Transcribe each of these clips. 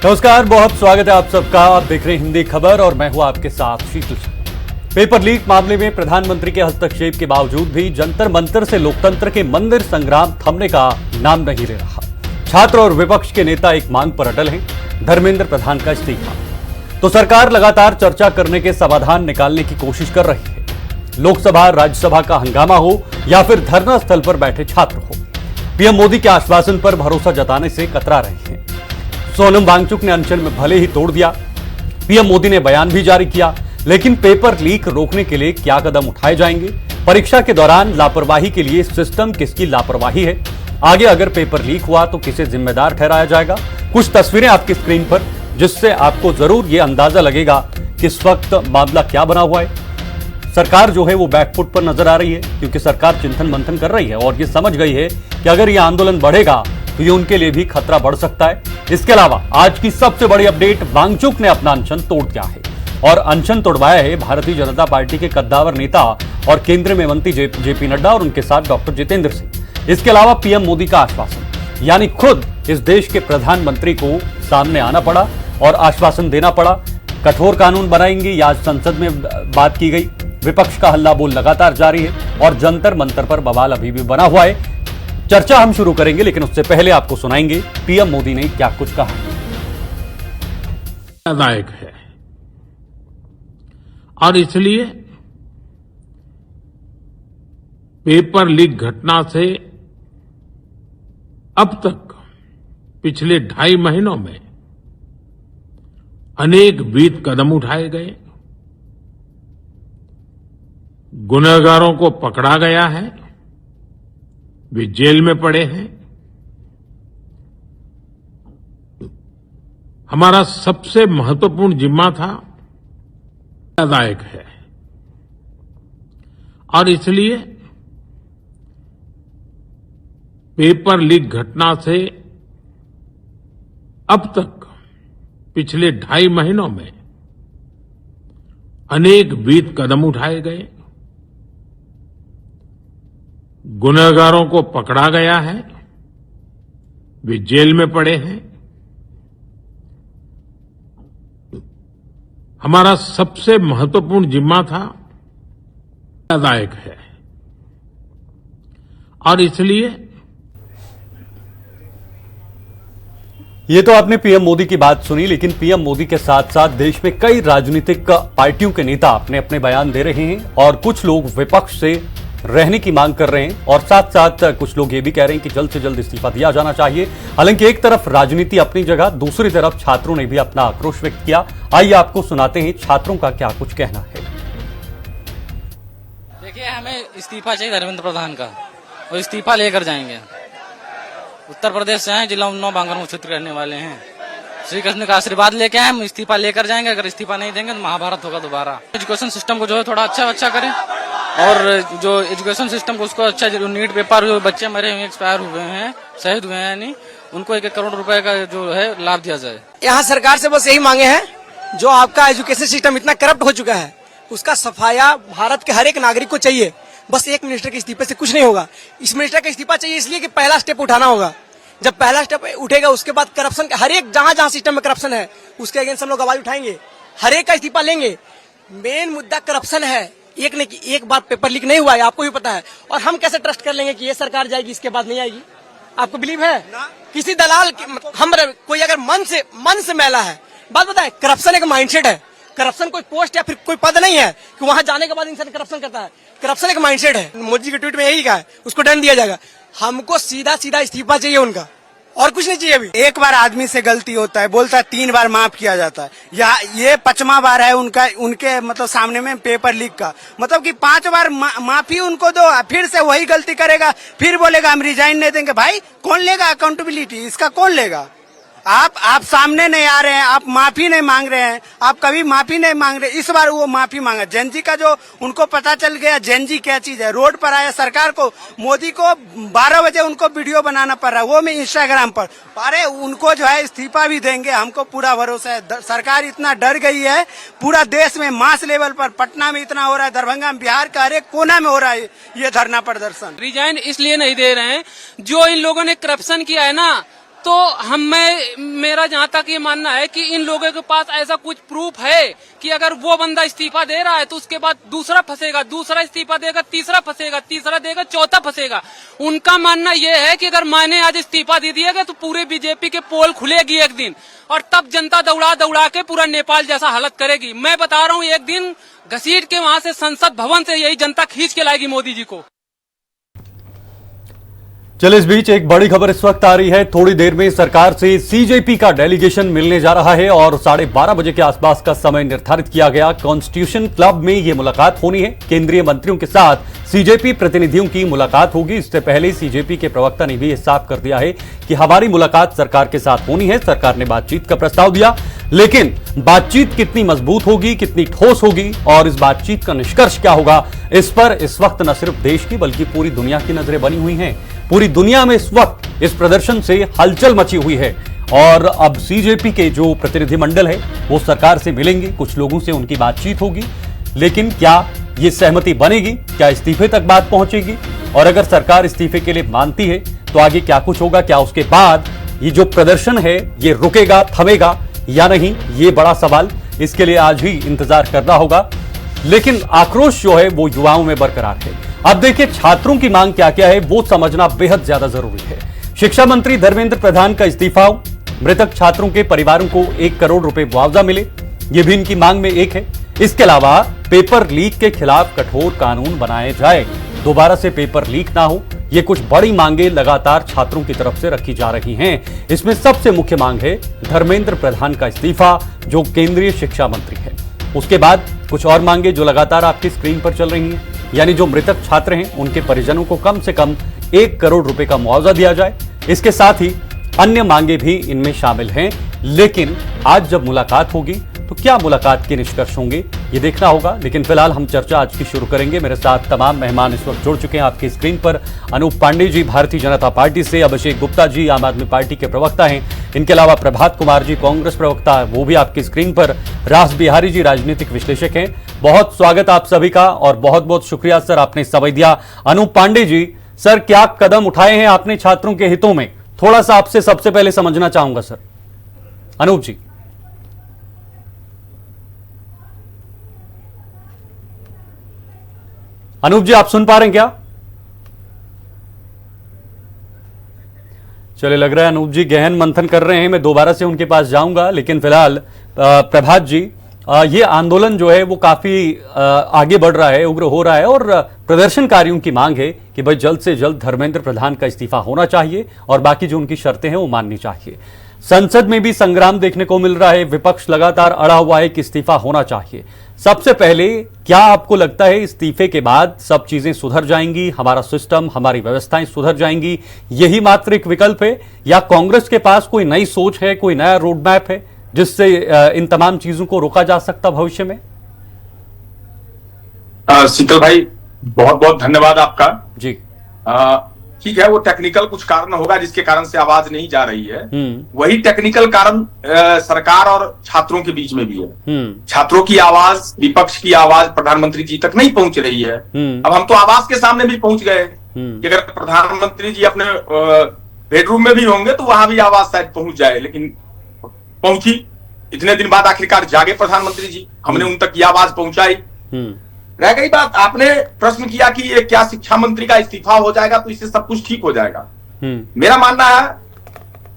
नमस्कार, बहुत स्वागत है आप सबका। आप देख रहे हैं हिंदी खबर और मैं हूं आपके साथ शीतल। पेपर लीक मामले में प्रधानमंत्री के हस्तक्षेप के बावजूद भी जंतर मंतर से लोकतंत्र के मंदिर संग्राम थमने का नाम नहीं ले रहा। छात्र और विपक्ष के नेता एक मांग पर अटल हैं, धर्मेंद्र प्रधान का इस्तीफा। तो सरकार लगातार चर्चा करने के समाधान निकालने की कोशिश कर रही है। लोकसभा राज्यसभा का हंगामा हो या फिर धरना स्थल पर बैठे छात्र हो, पीएम मोदी के आश्वासन पर भरोसा जताने से कतरा रहे हैं। सोनम वांगचुक ने अनशन में भले ही तोड़ दिया, पीएम मोदी ने बयान भी जारी किया, लेकिन पेपर लीक रोकने के लिए क्या कदम उठाए जाएंगे? परीक्षा के दौरान लापरवाही के लिए सिस्टम किसकी लापरवाही है? आगे अगर पेपर लीक हुआ तो किसे जिम्मेदार ठहराया जाएगा? कुछ तस्वीरें आपकी स्क्रीन पर, जिससे आपको जरूर यह अंदाजा लगेगा कि इस वक्त मामला क्या बना हुआ है। सरकार जो है वो बैकफुट पर नजर आ रही है, क्योंकि सरकार चिंतन मंथन कर रही है और ये समझ गई है कि अगर यह आंदोलन बढ़ेगा तो ये उनके लिए भी खतरा बढ़ सकता है। इसके अलावा आज की सबसे बड़ी अपडेट, वांगचुक ने अपना अनशन तोड़ दिया है और अनशन तोड़वाया है भारतीय जनता पार्टी के कद्दावर नेता और केंद्रीय में मंत्री जेपी नड्डा और उनके साथ डॉक्टर जितेंद्र सिंह। इसके अलावा पीएम मोदी का आश्वासन, यानी खुद इस देश के प्रधानमंत्री को सामने आना पड़ा और आश्वासन देना पड़ा। कठोर कानून बनाएंगे या आज संसद में बात की गई। विपक्ष का हल्ला बोल लगातार जारी है और जंतर मंतर पर बवाल अभी भी बना हुआ है। चर्चा हम शुरू करेंगे, लेकिन उससे पहले आपको सुनाएंगे पीएम मोदी ने क्या कुछ कहा। दायक है और इसलिए पेपर लीक घटना से अब तक पिछले 2.5 महीनों में अनेक विध कदम उठाए गए, गुनहगारों को पकड़ा गया है, वे जेल में पड़े हैं। हमारा सबसे महत्वपूर्ण जिम्मा था, दायक है और इसलिए पेपर लीक घटना से अब तक पिछले 2.5 महीनों में अनेक विध कदम उठाए गए, गुनहगारों को पकड़ा गया है, वे जेल में पड़े हैं। हमारा सबसे महत्वपूर्ण जिम्मा था, दायक है और इसलिए ये तो आपने पीएम मोदी की बात सुनी, लेकिन पीएम मोदी के साथ साथ देश में कई राजनीतिक पार्टियों के नेता अपने अपने बयान दे रहे हैं और कुछ लोग विपक्ष से रहने की मांग कर रहे हैं और साथ साथ कुछ लोग ये भी कह रहे हैं कि जल्द से जल्द इस्तीफा दिया जाना चाहिए। हालांकि एक तरफ राजनीति अपनी जगह, दूसरी तरफ छात्रों ने भी अपना आक्रोश व्यक्त किया। आइए आपको सुनाते हैं छात्रों का क्या कुछ कहना है। देखिए, हमें इस्तीफा चाहिए धर्मेंद्र प्रधान का और इस्तीफा लेकर जाएंगे। उत्तर प्रदेश से हैं, जिला उन्नाव बांगरमऊ क्षेत्र रहने वाले हैं। श्री कृष्ण का आशीर्वाद लेके आए, हम इस्तीफा लेकर जाएंगे। अगर इस्तीफा नहीं देंगे तो महाभारत होगा दोबारा। एजुकेशन सिस्टम को जो है थोड़ा अच्छा करें और जो एजुकेशन सिस्टम को उसको अच्छा, जो नीट पेपर हुए, बच्चे मरे हुए, एक्सपायर हुए हैं, शहीद हुए हैं, यानी उनको 1-1 करोड़ रुपए का जो है लाभ दिया जाए। यहाँ सरकार से बस यही मांगे हैं, जो आपका एजुकेशन सिस्टम इतना करप्ट हो चुका है, उसका सफाया भारत के हर एक नागरिक को चाहिए। बस एक मिनिस्टर के इस्तीफे से कुछ नहीं होगा। इस मिनिस्टर का इस्तीफा चाहिए इसलिए कि पहला स्टेप उठाना होगा। जब पहला स्टेप उठेगा उसके बाद करप्शन, हर एक जहां सिस्टम में करप्शन है उसके अगेंस्ट हम लोग आवाज उठाएंगे, हर एक का इस्तीफा लेंगे। मेन मुद्दा करप्शन है। एक बार पेपर लीक नहीं हुआ है, आपको भी पता है, और हम कैसे ट्रस्ट कर लेंगे कि ये सरकार जाएगी, इसके बाद नहीं आएगी? आपको बिलीव है? किसी दलाल हम कोई अगर मन से मैला है, बात बताए, करप्शन एक माइंडसेट है। करप्शन कोई पोस्ट या फिर कोई पद नहीं है कि वहां जाने के बाद इंसान करप्शन करता है। करप्शन एक माइंडसेट है। मोदी जी के ट्वीट में यही कहा है, उसको दंड दिया जाएगा। हमको सीधा इस्तीफा चाहिए उनका, और कुछ नहीं चाहिए। अभी एक बार आदमी से गलती होता है, बोलता है 3 बार माफ किया जाता है। ये 5वां बार है उनके मतलब सामने में पेपर लीक का, मतलब कि 5 बार माफी उनको दो, फिर से वही गलती करेगा, फिर बोलेगा हम रिजाइन नहीं देंगे। भाई कौन लेगा अकाउंटेबिलिटी? इसका कौन लेगा? आप सामने नहीं आ रहे हैं, आप माफी नहीं मांग रहे हैं, आप कभी माफी नहीं मांग रहे। इस बार वो माफी मांगा। जेनजी का जो उनको पता चल गया जेनजी क्या चीज है, रोड पर आया, सरकार को, मोदी को 12 बजे उनको वीडियो बनाना पड़ रहा है, वो में इंस्टाग्राम पर। अरे उनको जो है इस्तीफा भी देंगे, हमको पूरा भरोसा है। सरकार इतना डर गई है, पूरा देश में मास लेवल पर, पटना में इतना हो रहा है, दरभंगा में, बिहार का हर एक कोना में हो रहा है ये धरना प्रदर्शन। रिजाइन इसलिए नहीं दे रहे हैं, जो इन लोगों ने करप्शन किया है ना, तो मेरा जहाँ तक ये मानना है कि इन लोगों के पास ऐसा कुछ प्रूफ है कि अगर वो बंदा इस्तीफा दे रहा है तो उसके बाद दूसरा फंसेगा, दूसरा इस्तीफा देगा, तीसरा फंसेगा, तीसरा देगा, चौथा फंसेगा। उनका मानना ये है कि अगर मैंने आज इस्तीफा दे दिया तो पूरे बीजेपी के पोल खुलेगी एक दिन, और तब जनता दौड़ा दौड़ा के पूरा नेपाल जैसा हालत करेगी। मैं बता रहा हूँ, एक दिन घसीट के वहां से संसद भवन से यही जनता खींच के लाएगी मोदी जी को। चलिए, इस बीच एक बड़ी खबर इस वक्त आ रही है। थोड़ी देर में सरकार से सीजेपी का डेलीगेशन मिलने जा रहा है और 12:30 बजे के आसपास का समय निर्धारित किया गया। कॉन्स्टिट्यूशन क्लब में यह मुलाकात होनी है। केंद्रीय मंत्रियों के साथ सीजेपी प्रतिनिधियों की मुलाकात होगी। इससे पहले सीजेपी के प्रवक्ता ने भी यह साफ कर दिया है कि हमारी मुलाकात सरकार के साथ होनी है। सरकार ने बातचीत का प्रस्ताव दिया, लेकिन बातचीत कितनी मजबूत होगी, कितनी ठोस होगी और इस बातचीत का निष्कर्ष क्या होगा, इस पर इस वक्त न सिर्फ देश की बल्कि पूरी दुनिया की नजरें बनी हुई हैं। पूरी दुनिया में इस वक्त इस प्रदर्शन से हलचल मची हुई है और अब सीजेपी के जो प्रतिनिधिमंडल है वो सरकार से मिलेंगे, कुछ लोगों से उनकी बातचीत होगी, लेकिन क्या ये सहमति बनेगी, क्या इस्तीफे तक बात पहुंचेगी, और अगर सरकार इस्तीफे के लिए मानती है तो आगे क्या कुछ होगा, क्या उसके बाद ये जो प्रदर्शन है ये रुकेगा, थमेगा या नहीं, ये बड़ा सवाल। इसके लिए आज ही इंतजार करना होगा, लेकिन आक्रोश जो है वो युवाओं में बरकरार है। अब देखिए, छात्रों की मांग क्या क्या है वो समझना बेहद ज्यादा जरूरी है। शिक्षा मंत्री धर्मेंद्र प्रधान का इस्तीफा, मृतक छात्रों के परिवारों को 1 करोड़ रुपए मुआवजा मिले, ये भी इनकी मांग में एक है। इसके अलावा पेपर लीक के खिलाफ कठोर कानून बनाए जाए, दोबारा से पेपर लीक ना हो, ये कुछ बड़ी मांगे लगातार छात्रों की तरफ से रखी जा रही हैं। इसमें सबसे मुख्य मांग है धर्मेंद्र प्रधान का इस्तीफा, जो केंद्रीय शिक्षा मंत्री है। उसके बाद कुछ और मांगे जो लगातार आपकी स्क्रीन पर चल रही हैं, यानी जो मृतक छात्र हैं उनके परिजनों को कम से कम 1 करोड़ रुपए का मुआवजा दिया जाए। इसके साथ ही अन्य मांगे भी इनमें शामिल हैं। लेकिन आज जब मुलाकात होगी तो क्या मुलाकात के निष्कर्ष होंगे ये देखना होगा। लेकिन फिलहाल हम चर्चा आज की शुरू करेंगे। मेरे साथ तमाम मेहमान इस वक्त जुड़ चुके हैं आपकी स्क्रीन पर। अनूप पांडे जी भारतीय जनता पार्टी से, अभिषेक गुप्ता जी आम आदमी पार्टी के प्रवक्ता हैं, इनके अलावा प्रभात कुमार जी कांग्रेस प्रवक्ता, वो भी आपकी स्क्रीन पर, रास बिहारी जी राजनीतिक विश्लेषक हैं। बहुत स्वागत आप सभी का और बहुत बहुत शुक्रिया सर, आपने समय दिया। अनूप पांडे जी, सर क्या कदम उठाए हैं आपने छात्रों के हितों में, थोड़ा सा आपसे सबसे पहले समझना चाहूंगा सर। अनूप जी। अनूप जी, आप सुन पा रहे हैं क्या? चलिए, लग रहा है अनूप जी गहन मंथन कर रहे हैं, मैं दोबारा से उनके पास जाऊंगा। लेकिन फिलहाल प्रभात जी, ये आंदोलन जो है वो काफी आगे बढ़ रहा है, उग्र हो रहा है और प्रदर्शनकारियों की मांग है कि भाई जल्द से जल्द धर्मेंद्र प्रधान का इस्तीफा होना चाहिए और बाकी जो उनकी शर्तें हैं वो माननी चाहिए। संसद में भी संग्राम देखने को मिल रहा है, विपक्ष लगातार अड़ा हुआ है कि इस्तीफा होना चाहिए। सबसे पहले, क्या आपको लगता है इस्तीफे के बाद सब चीजें सुधर जाएंगी, हमारा सिस्टम, हमारी व्यवस्थाएं सुधर जाएंगी, यही मात्र एक विकल्प है, या कांग्रेस के पास कोई नई सोच है, कोई नया रोड मैप है जिससे इन तमाम चीजों को रोका जा सकता भविष्य में? शीतल भाई, बहुत बहुत धन्यवाद आपका जी। ठीक है, वो टेक्निकल कुछ कारण होगा जिसके कारण से आवाज नहीं जा रही है। वही टेक्निकल कारण सरकार और छात्रों के बीच में भी है। छात्रों की आवाज, विपक्ष की आवाज प्रधानमंत्री जी तक नहीं पहुंच रही है। अब हम तो आवाज के सामने भी पहुंच गए कि अगर प्रधानमंत्री जी अपने बेडरूम में भी होंगे तो वहां भी आवाज शायद पहुंच जाए, लेकिन पहुंची। इतने दिन बाद आखिरकार जागे प्रधानमंत्री जी, हमने उन तक ये आवाज पहुंचाई। रह गई बात, आपने प्रश्न किया कि ये क्या शिक्षा मंत्री का इस्तीफा हो जाएगा तो इससे सब कुछ ठीक हो जाएगा। मेरा मानना है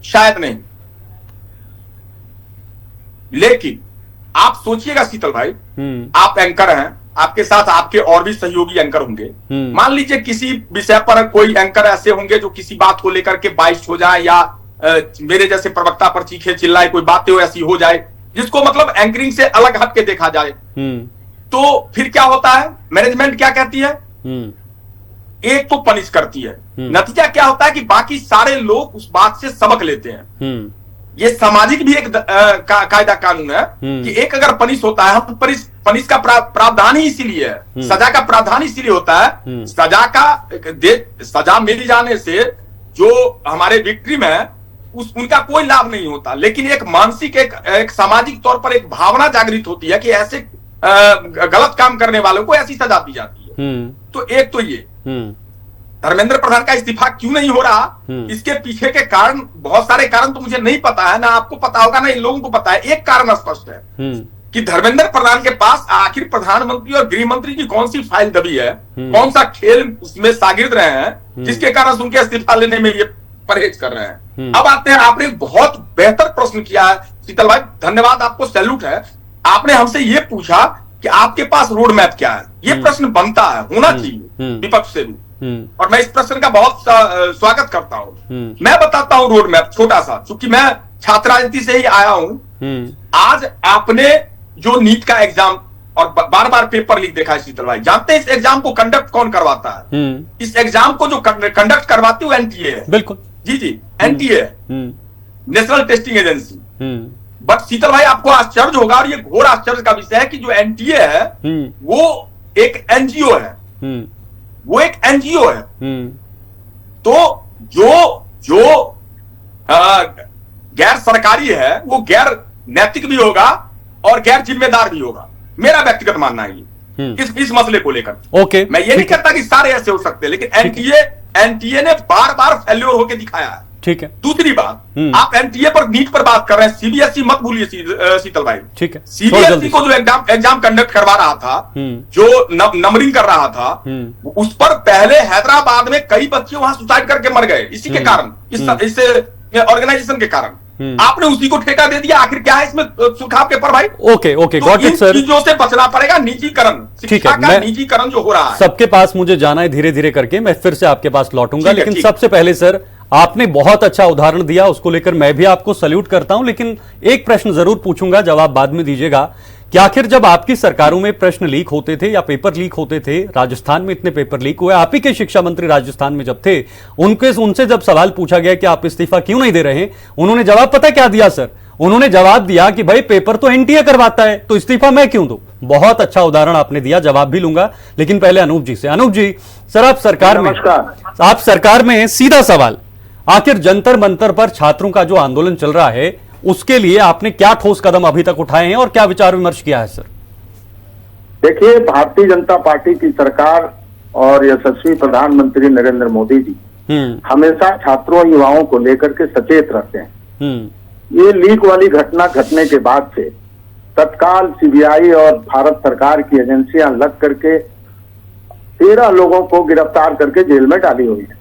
शायद नहीं। लेकिन आप सोचिएगा शीतल भाई, आप एंकर हैं, आपके साथ आपके और भी सहयोगी एंकर होंगे। मान लीजिए किसी विषय पर कोई एंकर ऐसे होंगे जो किसी बात को लेकर के बाइस्ट हो जाए या मेरे जैसे प्रवक्ता पर चीखे चिल्लाए, कोई बातें ऐसी हो जाए जिसको मतलब एंकरिंग से अलग हट के देखा जाए, तो फिर क्या होता है, मैनेजमेंट क्या कहती है, एक तो पनिश करती है। नतीजा क्या होता है कि बाकी सारे लोग उस बात से सबक लेते हैं। ये सामाजिक भी एक कायदा कानून है कि एक अगर पनिश होता है, हम पनिश का प्रावधान ही इसीलिए है, सजा का प्रावधान इसीलिए होता है। सजा मिल जाने से जो हमारे विक्टिम है उनका कोई लाभ नहीं होता, लेकिन एक मानसिक एक सामाजिक तौर पर एक भावना जागृत होती है कि ऐसे गलत काम करने वालों को ऐसी सजा दी जाती है। तो एक तो ये। धर्मेंद्र प्रधान का इस्तीफा क्यों नहीं हो रहा, इसके पीछे के कारण, बहुत सारे कारण तो मुझे नहीं पता है, ना आपको पता होगा ना इन लोगों को पता है। एक कारण स्पष्ट है कि धर्मेंद्र प्रधान के पास आखिर प्रधानमंत्री और गृह मंत्री की कौन सी फाइल दबी है, कौन सा खेल उसमें शागिर्द रहे हैं जिसके कारण उनके इस्तीफा लेने में ये परहेज कर रहे हैं। अब आते हैं, आपने बहुत बेहतर प्रश्न किया है शीतल भाई, धन्यवाद, आपको सैल्यूट है। आपने हमसे ये पूछा कि आपके पास रोड मैप क्या है, ये प्रश्न बनता है, होना चाहिए विपक्ष से भी, और मैं इस प्रश्न का बहुत स्वागत करता हूं। मैं बताता हूं रोड मैप छोटा सा, क्योंकि मैं छात्र राजनीति से ही आया हूं। आज आपने जो नीट का एग्जाम और बार बार पेपर लीक देखा है शीतल भाई, जानते हैं इस एग्जाम को कंडक्ट कौन करवाता है? इस एग्जाम को जो कंडक्ट करवाती है वो एनटीए है। बिल्कुल, जी एनटीए है, नेशनल टेस्टिंग एजेंसी। बट शीतल भाई आपको आश्चर्य होगा, और ये घोर आश्चर्य का विषय है कि जो एनटीए है वो एक एनजीओ है, वो एक एनजीओ है। तो जो गैर सरकारी है वो गैर नैतिक भी होगा और गैर जिम्मेदार भी होगा, मेरा व्यक्तिगत मानना है ये इस मसले को लेकर। ओके, मैं ये नहीं कहता कि सारे ऐसे हो सकते हैं, लेकिन एनटीए ने बार बार फेल्योर होकर दिखाया है। ठीक है, दूसरी बात, आप एनटीए पर नीट पर बात कर रहे हैं, सीबीएसई मत भूलिए शीतल भाई। ठीक है, सीबीएसई को जो एग्जाम कंडक्ट करवा रहा था, जो नंबरिंग कर रहा था, उस पर पहले हैदराबाद में कई बच्चे वहां सुसाइड करके मर गए इसी के कारण, इस ऑर्गेनाइजेशन के कारण। आपने उसी को ठेका दे दिया, आखिर क्या है इसमें सुखाव पेपर भाई? ओके गॉट इट सर, चीजों से बचना पड़ेगा, निजीकरण, शिक्षा का निजीकरण जो हो रहा है। सबके पास मुझे जाना है धीरे धीरे करके, मैं फिर से आपके पास लौटूंगा, लेकिन सबसे पहले सर आपने बहुत अच्छा उदाहरण दिया, उसको लेकर मैं भी आपको सैल्यूट करता हूं, लेकिन एक प्रश्न जरूर पूछूंगा, जवाब बाद में दीजिएगा कि आखिर जब आपकी सरकारों में प्रश्न लीक होते थे या पेपर लीक होते थे, राजस्थान में इतने पेपर लीक हुए, आप ही के शिक्षा मंत्री राजस्थान में जब थे, उनसे जब सवाल पूछा गया कि आप इस्तीफा क्यों नहीं दे रहे, उन्होंने जवाब पता क्या दिया सर? उन्होंने जवाब दिया कि भाई पेपर तो एनटीए करवाता है, तो इस्तीफा मैं क्यों दूं। बहुत अच्छा उदाहरण आपने दिया, जवाब भी लूंगा, लेकिन पहले अनूप जी से। अनूप जी सर, आप सरकार में सीधा सवाल, आखिर जंतर मंतर पर छात्रों का जो आंदोलन चल रहा है उसके लिए आपने क्या ठोस कदम अभी तक उठाए हैं और क्या विचार विमर्श किया है सर? देखिए, भारतीय जनता पार्टी की सरकार और यशस्वी प्रधानमंत्री नरेंद्र मोदी जी हमेशा छात्रों युवाओं को लेकर के सचेत रहते हैं। ये लीक वाली घटना घटने के बाद से तत्काल सीबीआई और भारत सरकार की एजेंसियां लग करके 13 लोगों को गिरफ्तार करके जेल में डाली हुई है।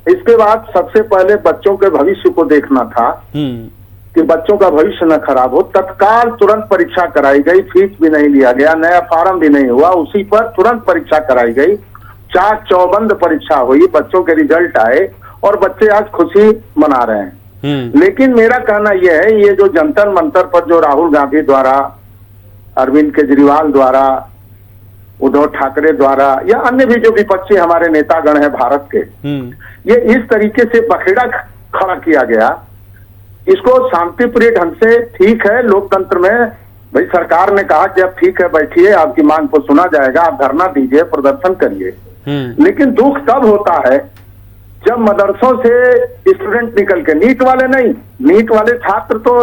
इसके बाद सबसे पहले बच्चों के भविष्य को देखना था कि बच्चों का भविष्य न खराब हो, तत्काल तुरंत परीक्षा कराई गई, फीस भी नहीं लिया गया, नया फॉर्म भी नहीं हुआ, उसी पर तुरंत परीक्षा कराई गई, चाक चौबंद परीक्षा हुई, बच्चों के रिजल्ट आए और बच्चे आज खुशी मना रहे हैं। लेकिन मेरा कहना यह है, ये जो जंतर मंतर पर जो राहुल गांधी द्वारा, अरविंद केजरीवाल द्वारा, उद्धव ठाकरे द्वारा या अन्य भी जो विपक्षी हमारे नेतागण हैं भारत के, ये इस तरीके से बखेड़ा खड़ा किया गया, इसको शांतिप्रिय ढंग से, ठीक है लोकतंत्र में भाई सरकार ने कहा कि अब ठीक है बैठिए, आपकी मांग को सुना जाएगा, आप धरना दीजिए, प्रदर्शन करिए, लेकिन दुख तब होता है जब मदरसों से स्टूडेंट निकल के, नीट वाले नहीं, नीट वाले छात्र तो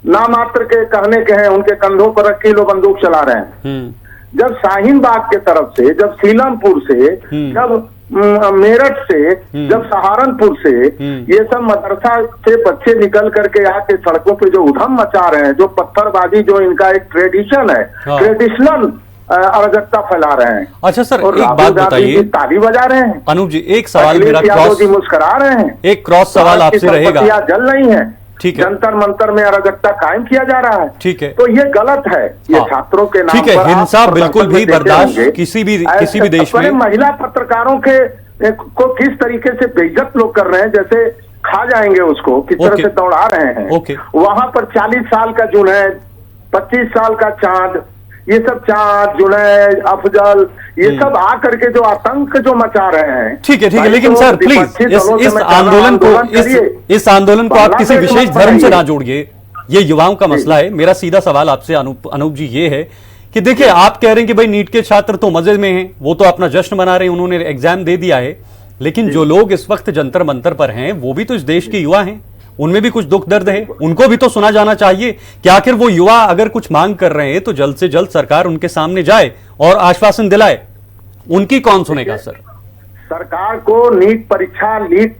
नामात्र के कहने के हैं, उनके कंधों पर रख के लोग बंदूक चला रहे हैं। जब शाहीन बाग के तरफ से, जब सीलमपुर से, जब मेरठ से, जब सहारनपुर से, ये सब मदरसा से बच्चे निकल करके आके सड़कों पे जो उधम मचा रहे हैं, जो पत्थरबाजी, जो इनका एक ट्रेडिशन है, ट्रेडिशनल अराजकता फैला रहे हैं। अच्छा सर, एक बात बताइए, ताली बजा रहे हैं। अनूप जी, एक सवाल मेरा क्रॉस, मुस्कुरा रहे हैं, एक क्रॉस सवाल आपसे रहेगा, जल नहीं है, ठीक है, जंतर मंतर में अराजकता कायम किया जा रहा है, ठीक है, तो ये गलत है, ये छात्रों के नाम पर, ठीक है, हिंसा बिल्कुल भी बर्दाश्त किसी भी देश में। महिला पत्रकारों के को किस तरीके से बेइज्जत लोग कर रहे हैं, जैसे खा जाएंगे उसको, किस तरह से दौड़ा रहे हैं। वहां पर 40 साल का जुनैद, 25 साल का चांद, ये सब चांद, जुनैद, अफजल, ये सब आकर के जो आतंक जो मचा रहे हैं। ठीक है, लेकिन सर प्लीज इस आंदोलन को आप किसी विशेष धर्म से ना जोड़िए, ये युवाओं का मसला है। मेरा सीधा सवाल आपसे अनूप जी ये है कि देखिए, आप कह रहे हैं कि भाई नीट के छात्र तो मजे में हैं, वो तो अपना जश्न मना रहे हैं, उन्होंने एग्जाम दे दिया है, लेकिन जो लोग इस वक्त जंतर मंतर पर हैं वो भी तो इस देश के युवा हैं, उनमें भी कुछ दुख दर्द है, उनको भी तो सुना जाना चाहिए कि आखिर वो युवा अगर कुछ मांग कर रहे हैं तो जल्द से जल्द सरकार उनके सामने जाए और आश्वासन दिलाए। उनकी कौन सुनेगा सर? सरकार को नीट परीक्षा लीक,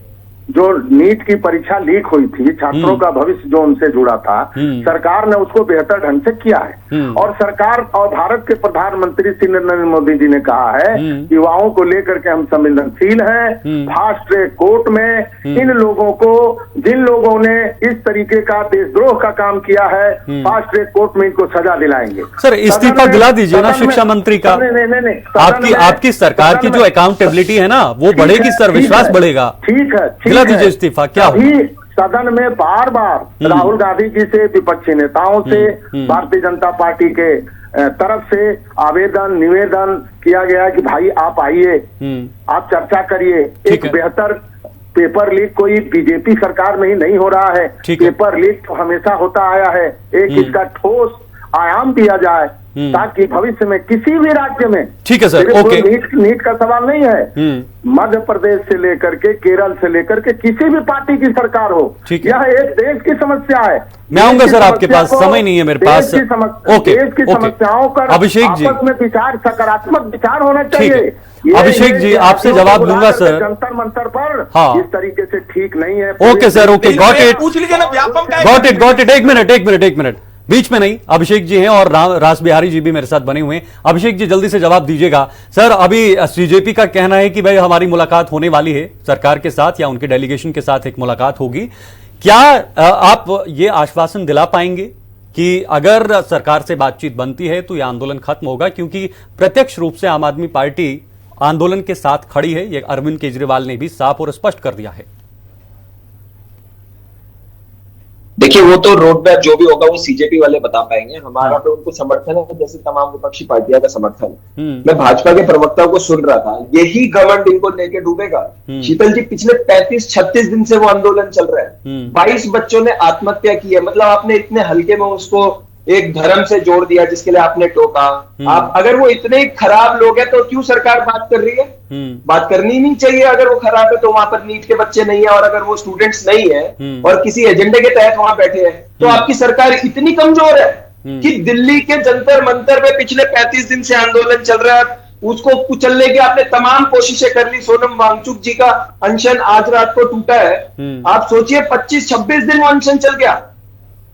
जो नीट की परीक्षा लीक हुई थी, छात्रों का भविष्य जो उनसे जुड़ा था, सरकार ने उसको बेहतर ढंग से किया है। और सरकार और भारत के प्रधानमंत्री श्री नरेंद्र मोदी जी ने कहा है युवाओं को लेकर के हम संवेदनशील हैं। फास्ट ट्रैक कोर्ट में इन लोगों को, जिन लोगों ने इस तरीके का देशद्रोह का काम किया है, फास्ट ट्रैक कोर्ट में इनको सजा दिलाएंगे। सर, इस्तीफा दिला दीजिए ना शिक्षा मंत्री का। नहीं, आपकी सरकार की जो अकाउंटेबिलिटी है ना, वो बढ़ेगी सर, विश्वास बढ़ेगा। ठीक है, दिला दीजिए इस्तीफा। क्या अभी सदन में बार बार राहुल गांधी जी से, विपक्षी नेताओं से, भारतीय जनता पार्टी के तरफ से आवेदन निवेदन किया गया कि भाई आप आइए, आप चर्चा करिए। एक बेहतर पेपर लीक कोई बीजेपी सरकार में ही नहीं हो रहा है, पेपर लीक तो हमेशा होता आया है। एक इसका ठोस आयाम दिया जाए ताकि भविष्य में किसी भी राज्य में, ठीक है सर, ओके, नीट का सवाल नहीं है, मध्य प्रदेश से लेकर के केरल से लेकर के किसी भी पार्टी की सरकार हो, यह एक देश की समस्या है। मैं आऊंगा सर आपके पास, समय नहीं है मेरे पास। ओके, देश की समस्याओं पर अभिषेक जी आपस में विचार, सकारात्मक विचार होना चाहिए। अभिषेक जी आपसे जवाब लूंगा सर। जंतर मंतर पर हाँ, इस तरीके से ठीक नहीं है। Okay sir, okay, got it, पूछ लीजिए ना, गॉट इट। एक मिनट, बीच में नहीं, अभिषेक जी हैं और रास बिहारी जी भी मेरे साथ बने हुए हैं। अभिषेक जी जल्दी से जवाब दीजिएगा। सर, अभी सीजेपी का कहना है कि भाई हमारी मुलाकात होने वाली है सरकार के साथ, या उनके डेलीगेशन के साथ एक मुलाकात होगी। क्या आप ये आश्वासन दिला पाएंगे कि अगर सरकार से बातचीत बनती है तो यह आंदोलन खत्म होगा? क्योंकि प्रत्यक्ष रूप से आम आदमी पार्टी आंदोलन के साथ खड़ी है, ये अरविंद केजरीवाल ने भी साफ और स्पष्ट कर दिया है। देखिए, वो तो रोड मैप जो भी होगा वो सीजेपी वाले बता पाएंगे। हमारा तो उनको समर्थन है जैसे तमाम विपक्षी पार्टियों का समर्थन है। मैं भाजपा के प्रवक्ताओं को सुन रहा था, यही घमंड इनको लेके डूबेगा। शीतल जी, पिछले 35-36 दिन से वो आंदोलन चल रहा है। 22 बच्चों ने आत्महत्या की है। मतलब आपने इतने हल्के में उसको एक धर्म से जोड़ दिया जिसके लिए आपने टोका। आप अगर वो इतने खराब लोग हैं तो क्यों सरकार बात कर रही है? बात करनी नहीं चाहिए। अगर वो खराब है तो वहां पर नीट के बच्चे नहीं है, और अगर वो स्टूडेंट्स नहीं है और किसी एजेंडे के तहत वहां बैठे हैं, तो आपकी सरकार इतनी कमजोर है कि दिल्ली के जंतर मंतर में पिछले 35 दिन से आंदोलन चल रहा है, उसको कुचलने की आपने तमाम कोशिशें कर ली। सोनम वांगचुक जी का अनशन आज रात को टूटा है। आप सोचिए 25-26 दिन वो अनशन चल गया।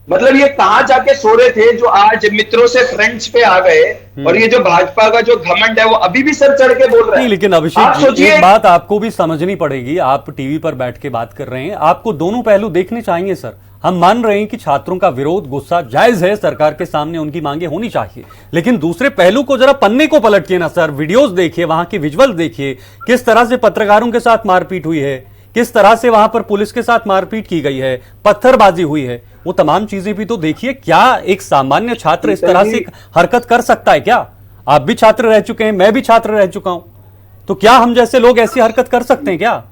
मतलब ये कहां जाके सो रहे थे जो आज मित्रों से फ्रेंड्स पे आ गए, और ये जो भाजपा का जो घमंड है वो अभी भी सर चढ़ के बोल रहे हैं। नहीं, लेकिन अभिषेक जी, एक बात आपको भी समझनी पड़ेगी। आप टीवी पर बैठ के बात कर रहे हैं, आपको दोनों पहलू देखने चाहिए सर। हम मान रहे हैं कि छात्रों का विरोध, गुस्सा जायज है, सरकार के सामने उनकी मांगे होनी चाहिए, लेकिन दूसरे पहलू को जरा पन्ने को पलटिए ना सर। वीडियोस देखिए, वहां की विजुअल देखिए, किस तरह से पत्रकारों के साथ मारपीट हुई है, किस तरह से वहां पर पुलिस के साथ मारपीट की गई है, पत्थरबाजी हुई है, वो तमाम चीजें भी तो देखिए। क्या एक सामान्य छात्र इस तरह से हरकत कर सकता है? क्या आप भी छात्र रह चुके हैं, मैं भी छात्र रह चुका हूं, तो क्या हम जैसे लोग ऐसी हरकत कर सकते हैं क्या?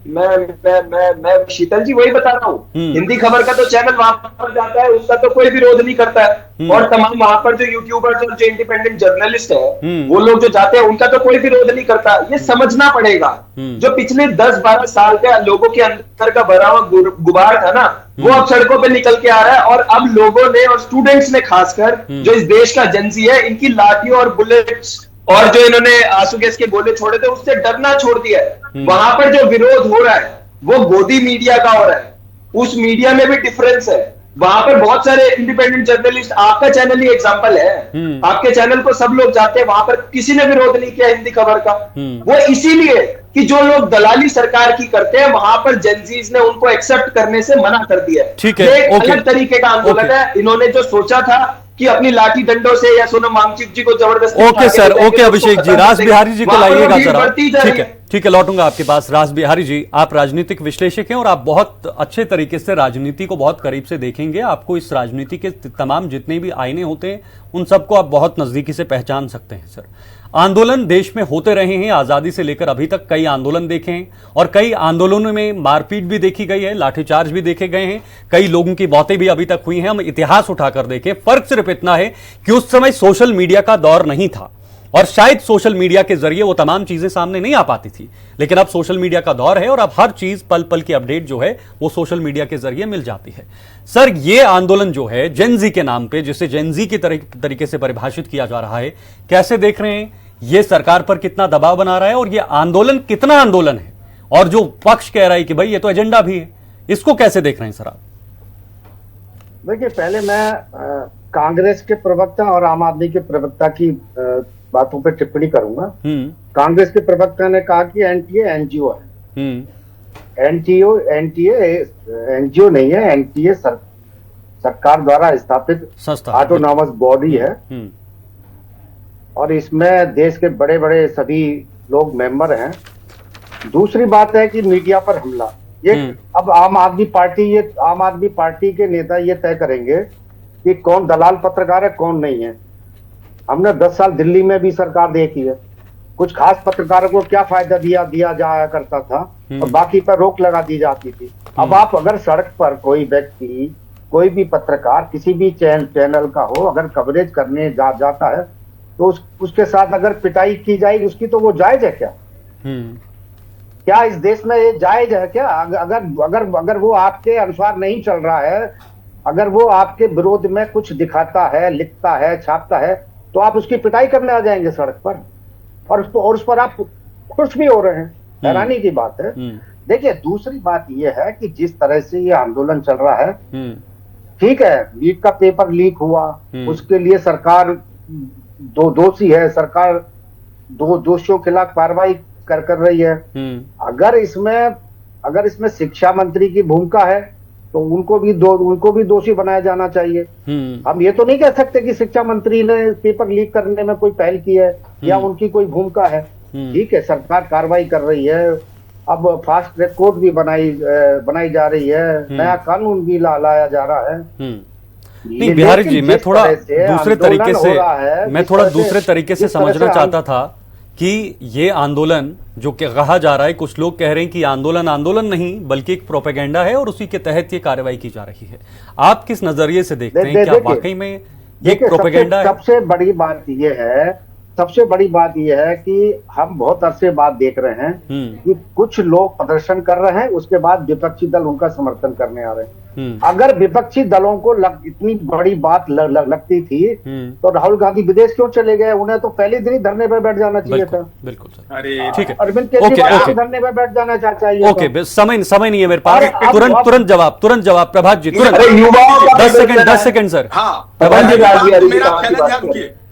मैं शीतल जी वही बता रहा हूँ। हिंदी खबर का तो चैनल वहां पर जाता है, उसका तो कोई विरोध नहीं करता है, और तमाम वहां पर जो यूट्यूबर्स और जो इंडिपेंडेंट जर्नलिस्ट है वो लोग जो जाते हैं उनका तो कोई विरोध नहीं करता। ये समझना पड़ेगा, जो पिछले 10-12 साल के लोगों के अंदर का भरा हुआ गुबार था ना, वो अब सड़कों पे निकल के आ रहा है। और अब लोगों ने, और स्टूडेंट्स ने खासकर, जो इस देश का जेनजी है, इनकी लाठियों और बुलेट्स और जो इन्होंने आंसू गैस के गोले छोड़े थे उससे डरना छोड़ दिया है। वहां पर जो विरोध हो रहा है वो गोदी मीडिया का हो रहा है, उस मीडिया में भी डिफरेंस है। वहां पर बहुत सारे इंडिपेंडेंट जर्नलिस्ट, आपका चैनल ही एग्जांपल है, आपके चैनल को सब लोग जाते हैं, वहां पर किसी ने विरोध नहीं किया हिंदी खबर का। वो इसीलिए कि जो लोग दलाली सरकार की करते हैं वहां पर जेनजीज ने उनको एक्सेप्ट करने से मना कर दिया है। ठीक है, एक अलग तरीके का आंदोलन है। इन्होंने जो सोचा था कि अपनी लाठी डंडों से या सोनम वांगचुक जी को जबरदस्ती, okay sir, okay Abhishek ji, रास बिहारी जी को लाइएगा जरा। ठीक है, लौटूंगा आपके पास। रास बिहारी जी, आप राजनीतिक विश्लेषक हैं और आप बहुत अच्छे तरीके से राजनीति को बहुत करीब से देखेंगे। आपको इस राजनीति के तमाम जितने भी आईने होते हैं उन सबको आप बहुत नजदीकी से पहचान सकते हैं सर। आंदोलन देश में होते रहे हैं, आजादी से लेकर अभी तक कई आंदोलन देखे हैं, और कई आंदोलनों में मारपीट भी देखी गई है, लाठीचार्ज भी देखे गए हैं, कई लोगों की मौतें भी अभी तक हुई हैं। हम इतिहास उठाकर देखें, फर्क सिर्फ इतना है कि उस समय सोशल मीडिया का दौर नहीं था, और शायद सोशल मीडिया के जरिए वो तमाम चीजें सामने नहीं आ पाती थी, लेकिन अब सोशल मीडिया का दौर है और अब हर चीज पल पल की अपडेट जो है वो सोशल मीडिया के जरिए मिल जाती है। सर, ये आंदोलन जो है जेनजी के नाम पे, जिसे जेनजी की तरीके से परिभाषित किया जा रहा है, कैसे देख रहे हैं? ये सरकार पर कितना दबाव बना रहा है और ये आंदोलन कितना आंदोलन है, और जो पक्ष कह रहा है कि भाई ये तो एजेंडा भी है, इसको कैसे देख रहे हैं सर आप? देखिए, पहले मैं कांग्रेस के प्रवक्ता और आम आदमी के प्रवक्ता की बातों पर टिप्पणी करूंगा। कांग्रेस के प्रवक्ता ने कहा कि एनटीए एनजीओ है। एनजीओ नहीं है, एनटीए सरकार द्वारा स्थापित ऑटोनॉमस बॉडी है और इसमें देश के बड़े बड़े सभी लोग मेंबर हैं। दूसरी बात है कि मीडिया पर हमला, ये अब आम आदमी पार्टी के नेता ये तय करेंगे कि कौन दलाल पत्रकार है, कौन नहीं है। हमने 10 साल दिल्ली में भी सरकार देखी है, कुछ खास पत्रकारों को क्या फायदा दिया जाया करता था और बाकी पर रोक लगा दी जाती थी। अब आप अगर सड़क पर कोई व्यक्ति, कोई भी पत्रकार किसी भी चैनल का हो, अगर कवरेज करने जाता है तो उसके साथ अगर पिटाई की जाएगी उसकी, तो वो जायज है क्या? क्या इस देश में ये जायज है क्या? अगर वो आपके अनुसार नहीं चल रहा है, अगर वो आपके विरोध में कुछ दिखाता है, लिखता है, छापता है, तो आप उसकी पिटाई करने आ जाएंगे सड़क पर और उस पर आप खुश भी हो रहे हैं। हैरानी की बात है। देखिए, दूसरी बात यह है कि जिस तरह से ये आंदोलन चल रहा है, ठीक है, नीट का पेपर लीक हुआ, उसके लिए सरकार दोषी है, सरकार दोषियों के खिलाफ कार्रवाई कर रही है। अगर इसमें शिक्षा मंत्री की भूमिका है तो उनको भी दोषी बनाया जाना चाहिए। हम ये तो नहीं कह सकते कि शिक्षा मंत्री ने पेपर लीक करने में कोई पहल की है या उनकी कोई भूमिका है। ठीक है, सरकार कार्रवाई कर रही है, अब फास्ट ट्रैक कोर्ट भी बनाई जा रही है, नया कानून भी लाया जा रहा है। नहीं बिहारी जी, मैं थोड़ा दूसरे तरीके से समझना चाहता था कि ये आंदोलन जो कि कहा जा रहा है, कुछ लोग कह रहे हैं कि आंदोलन नहीं बल्कि एक प्रोपेगेंडा है और उसी के तहत ये कार्रवाई की जा रही है। आप किस नजरिए से देखते हैं? क्या वाकई में ये प्रोपेगेंडा है? सबसे बड़ी बात यह है कि हम बहुत अरसे बाद देख रहे हैं कि कुछ लोग प्रदर्शन कर रहे हैं, उसके बाद विपक्षी दल उनका समर्थन करने आ रहे हैं। अगर विपक्षी दलों को इतनी बड़ी बात लगती थी तो राहुल गांधी विदेश क्यों चले गए? उन्हें तो पहले दिन ही धरने पर बैठ जाना चाहिए था। बिल्कुल सर, अरे ठीक है, अरविंद केजरीवाल धरने पर बैठ जाना चाहिए। ओके, समय नहीं है मेरे पास। तुरंत जवाब प्रभात जी, तुरंत 10 सेकंड सर। प्रभात जी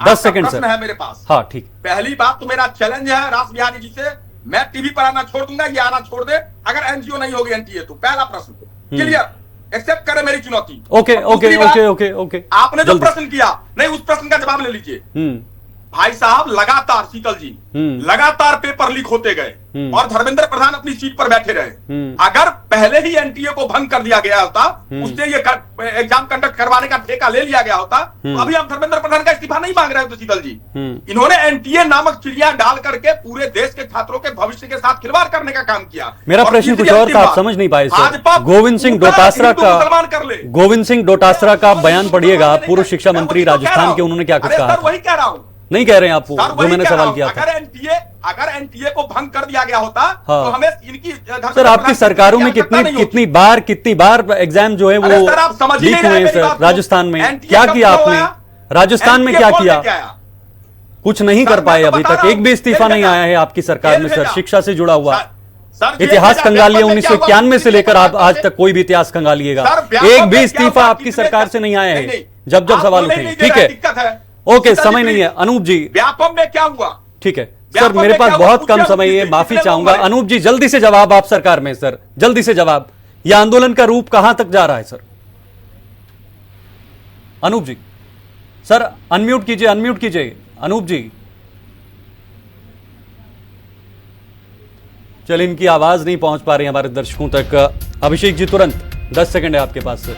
10 सेकंड सर है मेरे पास। हाँ ठीक। पहली बात तो मेरा चैलेंज है रास बिहारी जी से, मैं टीवी पर आना छोड़ दूंगा, ये आना छोड़ दे अगर एनजीओ नहीं होगी एनटीए तो। पहला प्रश्न क्लियर, एक्सेप्ट करे मेरी चुनौती। ओके। आपने जो प्रश्न किया, नहीं उस प्रश्न का जवाब ले लीजिए। भाई साहब, लगातार शीतल जी लगातार पेपर लीक होते गए और धर्मेंद्र प्रधान अपनी सीट पर बैठे रहे। अगर पहले ही एनटीए को भंग कर दिया गया होता, उससे ये एग्जाम कंडक्ट करवाने का ठेका ले लिया गया होता, तो अभी हम धर्मेंद्र प्रधान का इस्तीफा नहीं मांग रहे होते शीतल जी। इन्होंने एनटीए नामक चिड़िया डाल करके पूरे देश के छात्रों के भविष्य के साथ खिलवाड़ करने का काम किया। मेरा प्रश्न कुछ और था, आप समझ नहीं पाए सर। गोविंद सिंह डोटासरा का बयान पढ़िएगा, पूर्व शिक्षा मंत्री राजस्थान के, उन्होंने क्या कुछ कहा। वही कह रहा हूँ, नहीं कह रहे हैं आप, जो मैंने सवाल किया था। अगर एनटीए को भंग कर दिया गया होता तो हमें इनकी सर, आपकी सरकारों में कितनी बार एग्जाम जो है वो लीक हुए हैं सर। राजस्थान में क्या किया आपने? राजस्थान में क्या किया? कुछ नहीं कर पाए अभी तक, एक भी इस्तीफा नहीं आया है आपकी सरकार में सर, शिक्षा से जुड़ा हुआ। इतिहास कंगालिए 1991 से लेकर आप आज तक कोई भी इतिहास कंगालिएगा, एक भी इस्तीफा आपकी सरकार से नहीं आया है जब सवाल उठे। ठीक है, ओके, समय नहीं है। अनूप जी, व्यापम में क्या हुआ? ठीक है सर, मेरे पास बहुत कम समय है, माफी चाहूंगा। अनूप जी, जल्दी से जवाब, आप सरकार में सर, जल्दी से जवाब। यह आंदोलन का रूप कहां तक जा रहा है सर? अनूप जी सर, अनम्यूट कीजिए अनूप जी। चलिए, इनकी आवाज नहीं पहुंच पा रही हमारे दर्शकों तक। अभिषेक जी, तुरंत 10 सेकंड है आपके पास सर।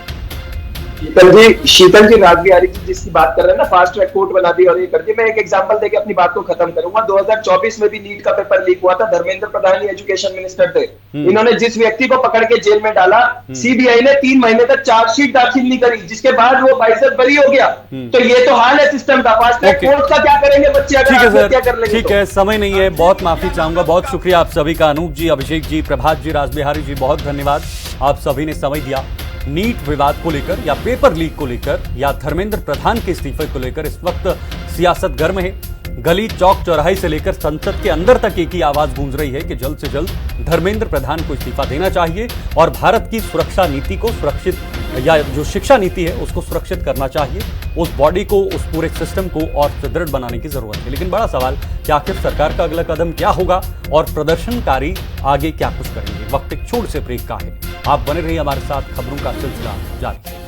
शीतल जी राज बिहारी जी जिसकी बात कर रहे हैं ना, फास्ट ट्रैक कोर्ट बना दी और ये कर दी, मैं एक एग्जांपल देके अपनी बात को खत्म करूंगा। 2024 में भी नीट का पेपर लीक हुआ था, धर्मेंद्र प्रधान एजुकेशन मिनिस्टर थे। इन्होंने जिस व्यक्ति को पकड़ के जेल में डाला, सीबीआई ने 3 महीने तक चार्जशीट दाखिल नहीं करी, जिसके बाद वो 22 बरी हो गया। तो ये तो हाल है सिस्टम का। फास्ट ट्रैक कोर्ट का क्या करेंगे बच्चे अगर आत्महत्या कर लेंगे? ठीक है, समय नहीं है, बहुत माफी चाहूंगा। बहुत शुक्रिया आप सभी का, अनूप जी, अभिषेक जी, प्रभात जी, राज बिहारी जी, बहुत धन्यवाद। आप सभी ने समय दिया। नीट विवाद को लेकर या पेपर लीक को लेकर या धर्मेंद्र प्रधान के इस्तीफे को लेकर इस वक्त सियासत गर्म है। गली चौक चौराहे से लेकर संसद के अंदर तक एक ही आवाज गूंज रही है कि जल्द से जल्द धर्मेंद्र प्रधान को इस्तीफा देना चाहिए और भारत की सुरक्षा नीति को सुरक्षित या जो शिक्षा नीति है उसको सुरक्षित करना चाहिए। उस बॉडी को, उस पूरे सिस्टम को और सुदृढ़ बनाने की जरूरत है। लेकिन बड़ा सवाल कि आखिर सरकार का अगला कदम क्या होगा और प्रदर्शनकारी आगे क्या कुछ करेंगे। वक्त एक छोटे से ब्रेक का है, आप बने रहिए हमारे साथ, खबरों का सिलसिला जारी।